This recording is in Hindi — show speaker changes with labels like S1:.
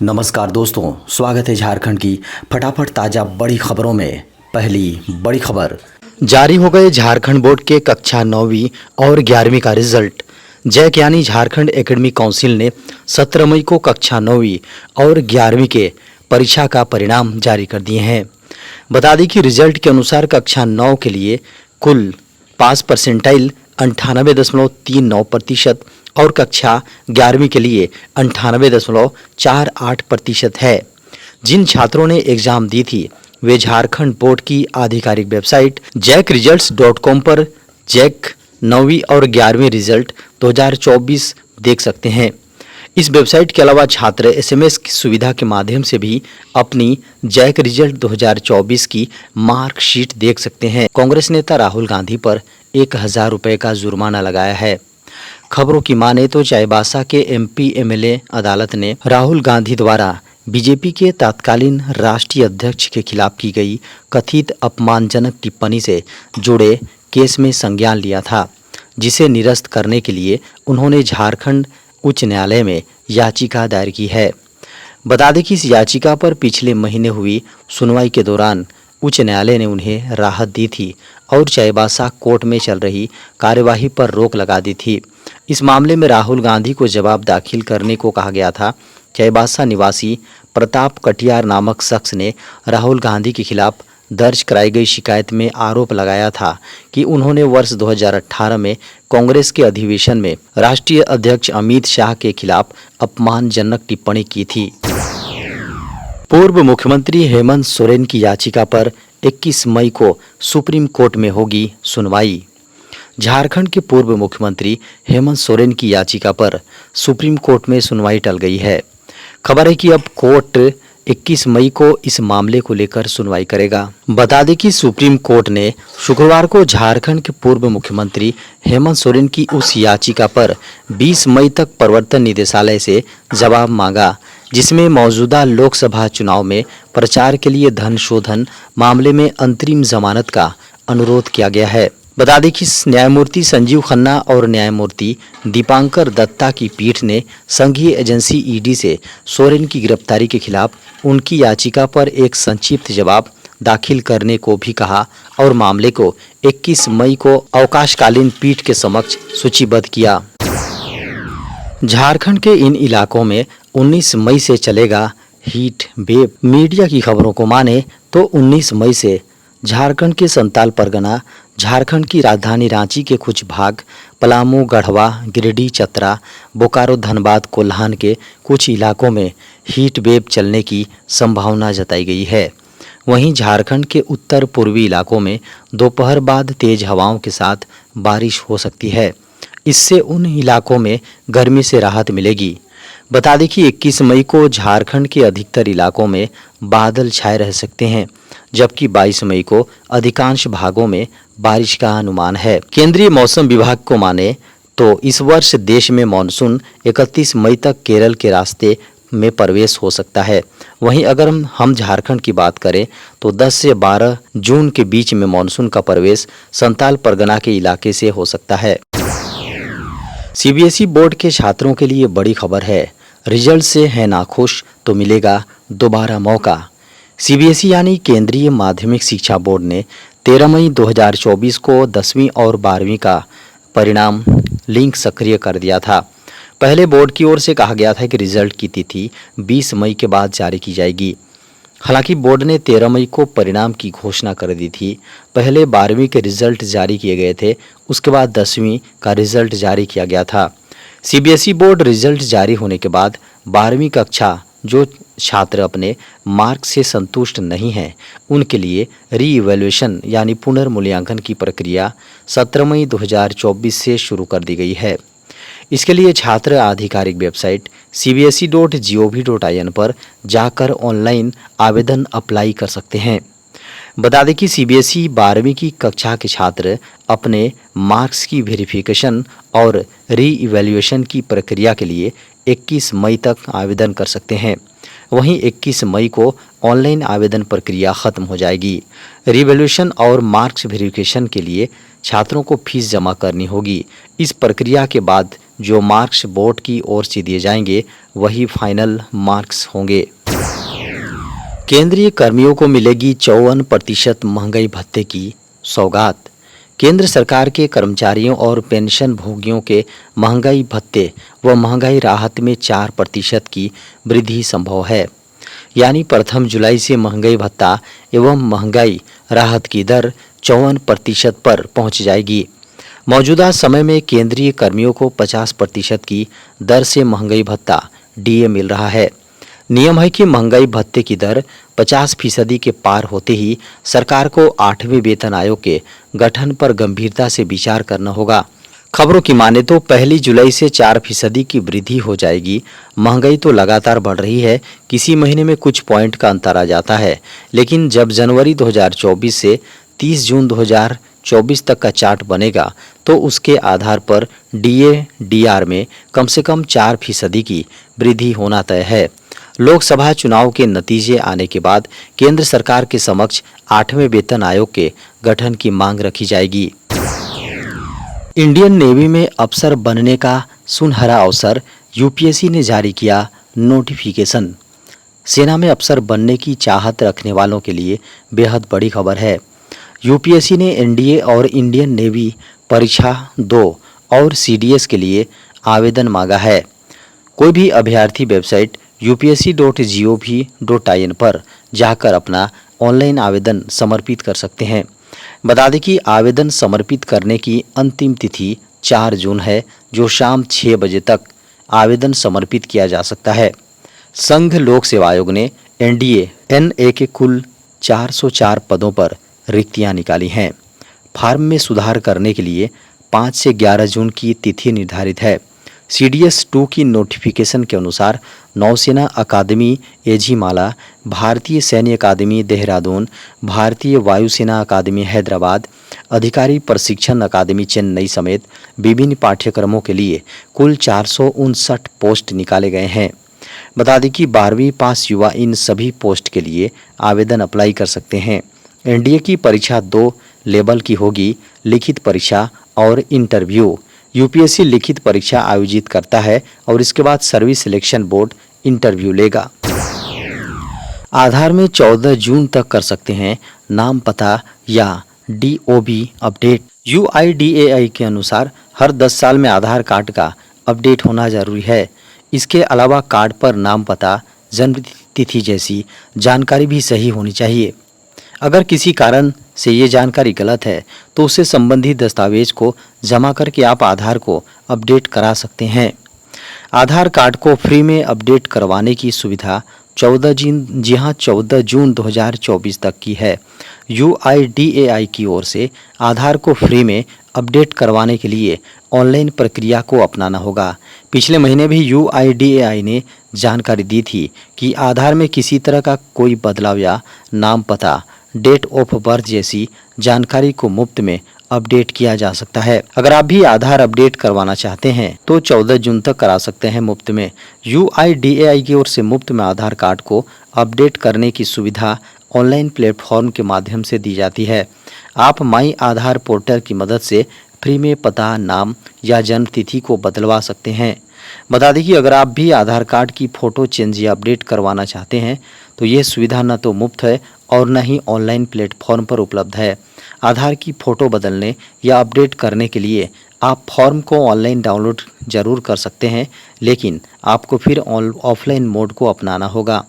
S1: नमस्कार दोस्तों, स्वागत है झारखंड की फटाफट ताज़ा बड़ी खबरों में। पहली बड़ी खबर, जारी हो गए झारखंड बोर्ड के कक्षा 9वीं और 11वीं का रिजल्ट। जैक यानी झारखंड एकेडमिक काउंसिल ने 17 मई को कक्षा 9वीं और 11वीं के परीक्षा का परिणाम जारी कर दिए हैं। बता दें कि रिजल्ट के अनुसार कक्षा 9 के लिए कुल पास परसेंटाइल 98.39% और कक्षा 11वीं के लिए 98.48% है। जिन छात्रों ने एग्जाम दी थी वे झारखंड बोर्ड की आधिकारिक वेबसाइट jacresults.com पर जैक 9वीं और 11वीं रिजल्ट 2024 देख सकते हैं। इस वेबसाइट के अलावा छात्र SMS की सुविधा के माध्यम से भी अपनी जैक रिजल्ट 2024 की मार्कशीट देख सकते हैं। कांग्रेस नेता राहुल गांधी पर 1000 रुपये का जुर्माना लगाया है। खबरों की माने तो चाईबासा के MP MLA अदालत ने राहुल गांधी द्वारा बीजेपी के तत्कालीन राष्ट्रीय अध्यक्ष के खिलाफ की गई कथित अपमानजनक टिप्पणी से जुड़े केस में संज्ञान लिया था, जिसे निरस्त करने के लिए उन्होंने झारखंड उच्च न्यायालय में याचिका दायर की है। बता दें कि इस याचिका पर पिछले महीने हुई सुनवाई के दौरान उच्च न्यायालय ने उन्हें राहत दी थी और चाईबासा कोर्ट में चल रही कार्यवाही पर रोक लगा दी थी। इस मामले में राहुल गांधी को जवाब दाखिल करने को कहा गया था। चाईबासा निवासी प्रताप कटियार नामक शख्स ने राहुल गांधी के खिलाफ दर्ज कराई गई शिकायत में आरोप लगाया था कि उन्होंने वर्ष 2018 में कांग्रेस के अधिवेशन में राष्ट्रीय अध्यक्ष अमित शाह के खिलाफ अपमानजनक टिप्पणी की थी। पूर्व मुख्यमंत्री हेमंत सोरेन की याचिका पर 21 मई को सुप्रीम कोर्ट में होगी सुनवाई। झारखंड के पूर्व मुख्यमंत्री हेमंत सोरेन की याचिका पर सुप्रीम कोर्ट में सुनवाई टल गई है। खबर है कि अब कोर्ट 21 मई को इस मामले को लेकर सुनवाई करेगा। बता दें कि सुप्रीम कोर्ट ने शुक्रवार को झारखंड के पूर्व मुख्यमंत्री हेमंत सोरेन की उस याचिका पर 20 मई तक प्रवर्तन निदेशालय से जवाब मांगा, जिसमें मौजूदा लोकसभा चुनाव में प्रचार के लिए धन शोधन मामले में अंतरिम जमानत का अनुरोध किया गया है। बता दें कि न्यायमूर्ति संजीव खन्ना और न्यायमूर्ति दीपांकर दत्ता की पीठ ने संघीय एजेंसी ED से सोरेन की गिरफ्तारी के खिलाफ उनकी याचिका पर एक संक्षिप्त जवाब दाखिल करने को भी कहा और मामले को 21 मई को अवकाशकालीन पीठ के समक्ष सूचीबद्ध किया। झारखंड के इन इलाकों में 19 मई से चलेगा हीट वेव। मीडिया की खबरों को माने तो 19 मई से झारखंड के संताल परगना, झारखंड की राजधानी रांची के कुछ भाग, पलामू, गढ़वा, गिरिडीह, चतरा, बोकारो, धनबाद, कोल्हान के कुछ इलाकों में हीट वेव चलने की संभावना जताई गई है। वहीं झारखंड के उत्तर पूर्वी इलाकों में दोपहर बाद तेज हवाओं के साथ बारिश हो सकती है। इससे उन इलाकों में गर्मी से राहत मिलेगी। बता दें कि 21 मई को झारखंड के अधिकतर इलाकों में बादल छाए रह सकते हैं, जबकि 22 मई को अधिकांश भागों में बारिश का अनुमान है। केंद्रीय मौसम विभाग को माने तो इस वर्ष देश में मानसून 31 मई तक केरल के रास्ते में प्रवेश हो सकता है। वहीं अगर हम झारखंड की बात करें तो 10 से 12 जून के बीच में मानसून का प्रवेश संताल परगना के इलाके से हो सकता है। CBSE बोर्ड के छात्रों के लिए बड़ी खबर है। रिजल्ट से है नाखुश तो मिलेगा दोबारा मौका। CBSE यानी केंद्रीय माध्यमिक शिक्षा बोर्ड ने 13 मई 2024 को 10वीं और 12वीं का परिणाम लिंक सक्रिय कर दिया था। पहले बोर्ड की ओर से कहा गया था कि रिजल्ट की तिथि 20 मई के बाद जारी की जाएगी। हालांकि बोर्ड ने 13 मई को परिणाम की घोषणा कर दी थी। पहले 12वीं के रिजल्ट जारी किए गए थे, उसके बाद 10वीं का रिजल्ट जारी किया गया था। CBSE बोर्ड रिजल्ट जारी होने के बाद 12वीं कक्षा जो छात्र अपने मार्क से संतुष्ट नहीं हैं, उनके लिए री-इवैल्यूएशन यानी पुनर्मूल्यांकन की प्रक्रिया 17 मई 2024 से शुरू कर दी गई है। इसके लिए छात्र आधिकारिक वेबसाइट cbse.gov.in पर जाकर ऑनलाइन आवेदन अप्लाई कर सकते हैं। बता दें कि CBSE 12वीं की कक्षा के छात्र अपने मार्क्स की वेरिफिकेशन और री-इवैल्यूएशन की प्रक्रिया के लिए 21 मई तक आवेदन कर सकते हैं। वहीं 21 मई को ऑनलाइन आवेदन प्रक्रिया खत्म हो जाएगी। री-इवैल्यूएशन और मार्क्स वेरिफिकेशन के लिए छात्रों को फीस जमा करनी होगी। इस प्रक्रिया के बाद जो मार्क्स बोर्ड की ओर से दिए जाएंगे वही फाइनल मार्क्स होंगे। केंद्रीय कर्मियों को मिलेगी 54% महंगाई भत्ते की सौगात। केंद्र सरकार के कर्मचारियों और पेंशन भोगियों के महंगाई भत्ते व महंगाई राहत में 4% की वृद्धि संभव है। यानी प्रथम जुलाई से महंगाई भत्ता एवं महंगाई राहत की दर 54% पर पहुंच जाएगी। मौजूदा समय में केंद्रीय कर्मियों को 50% की दर से महंगाई भत्ता डीए मिल रहा है। नियम है कि महंगाई भत्ते की दर 50% के पार होते ही सरकार को 8वें वेतन आयोग के गठन पर गंभीरता से विचार करना होगा। खबरों की माने तो 1 जुलाई से 4% की वृद्धि हो जाएगी। महंगाई तो लगातार बढ़ रही है, किसी महीने में कुछ पॉइंट का अंतर आ जाता है, लेकिन जब जनवरी 2024 से 30 जून 2024 तक का चार्ट बनेगा तो उसके आधार पर डीए डीआर में कम से कम 4% की वृद्धि होना तय है। लोकसभा चुनाव के नतीजे आने के बाद केंद्र सरकार के समक्ष 8वें वेतन आयोग के गठन की मांग रखी जाएगी। इंडियन नेवी में अफसर बनने का सुनहरा अवसर, यूपीएससी ने जारी किया नोटिफिकेशन। सेना में अफसर बनने की चाहत रखने वालों के लिए बेहद बड़ी खबर है। यूपीएससी ने एनडीए और इंडियन नेवी परीक्षा 2 और सीडीएस के लिए आवेदन मांगा है। कोई भी अभ्यर्थी वेबसाइट upsc.gov.in पर जाकर अपना ऑनलाइन आवेदन समर्पित कर सकते हैं। बता दें कि आवेदन समर्पित करने की अंतिम तिथि 4 जून है, जो शाम 6 बजे तक आवेदन समर्पित किया जा सकता है। संघ लोक सेवा आयोग ने एनडीए एनए के कुल 404 पदों पर रिक्तियां निकाली हैं। फार्म में सुधार करने के लिए 5 से 11 जून की तिथि निर्धारित है। सीडीएस 2 की नोटिफिकेशन के अनुसार नौसेना अकादमी एझीमाला, भारतीय सैन्य अकादमी देहरादून, भारतीय वायुसेना अकादमी हैदराबाद, अधिकारी प्रशिक्षण अकादमी चेन्नई समेत विभिन्न पाठ्यक्रमों के लिए कुल 459 पोस्ट निकाले गए हैं। बता दें कि 12वीं पास युवा इन सभी पोस्ट के लिए आवेदन अप्लाई कर सकते हैं। एनडीए की परीक्षा 2 लेवल की होगी, लिखित परीक्षा और इंटरव्यू। यूपीएससी लिखित परीक्षा आयोजित करता है और इसके बाद सर्विस सिलेक्शन बोर्ड इंटरव्यू लेगा। आधार में 14 जून तक कर सकते हैं नाम पता या डीओबी अपडेट। यूआईडीएआई के अनुसार हर 10 साल में आधार कार्ड का अपडेट होना जरूरी है। इसके अलावा कार्ड पर नाम पता, जन्म तिथि जैसी जानकारी भी सही होनी चाहिए। अगर किसी कारण से ये जानकारी गलत है तो उससे संबंधित दस्तावेज को जमा करके आप आधार को अपडेट करा सकते हैं। आधार कार्ड को फ्री में अपडेट करवाने की सुविधा 14 जून 2024 तक की है। यूआईडीएआई की ओर से आधार को फ्री में अपडेट करवाने के लिए ऑनलाइन प्रक्रिया को अपनाना होगा। पिछले महीने भी यूआईडीएआई ने जानकारी दी थी कि आधार में किसी तरह का कोई बदलाव या नाम पता, डेट ऑफ बर्थ जैसी जानकारी को मुफ्त में अपडेट किया जा सकता है। अगर आप भी आधार अपडेट करवाना चाहते हैं तो 14 जून तक करा सकते हैं मुफ्त में। यूआईडीएआई की ओर से मुफ्त में आधार कार्ड को अपडेट करने की सुविधा ऑनलाइन प्लेटफॉर्म के माध्यम से दी जाती है। आप माई आधार पोर्टल की मदद से फ्री में पता, नाम या जन्म तिथि को बदलवा सकते हैं। बता दें कि अगर आप भी आधार कार्ड की फ़ोटो चेंज या अपडेट करवाना चाहते हैं तो ये सुविधा न तो मुफ्त है और न ही ऑनलाइन प्लेटफॉर्म पर उपलब्ध है। आधार की फ़ोटो बदलने या अपडेट करने के लिए आप फॉर्म को ऑनलाइन डाउनलोड जरूर कर सकते हैं, लेकिन आपको फिर ऑफलाइन मोड को अपनाना होगा।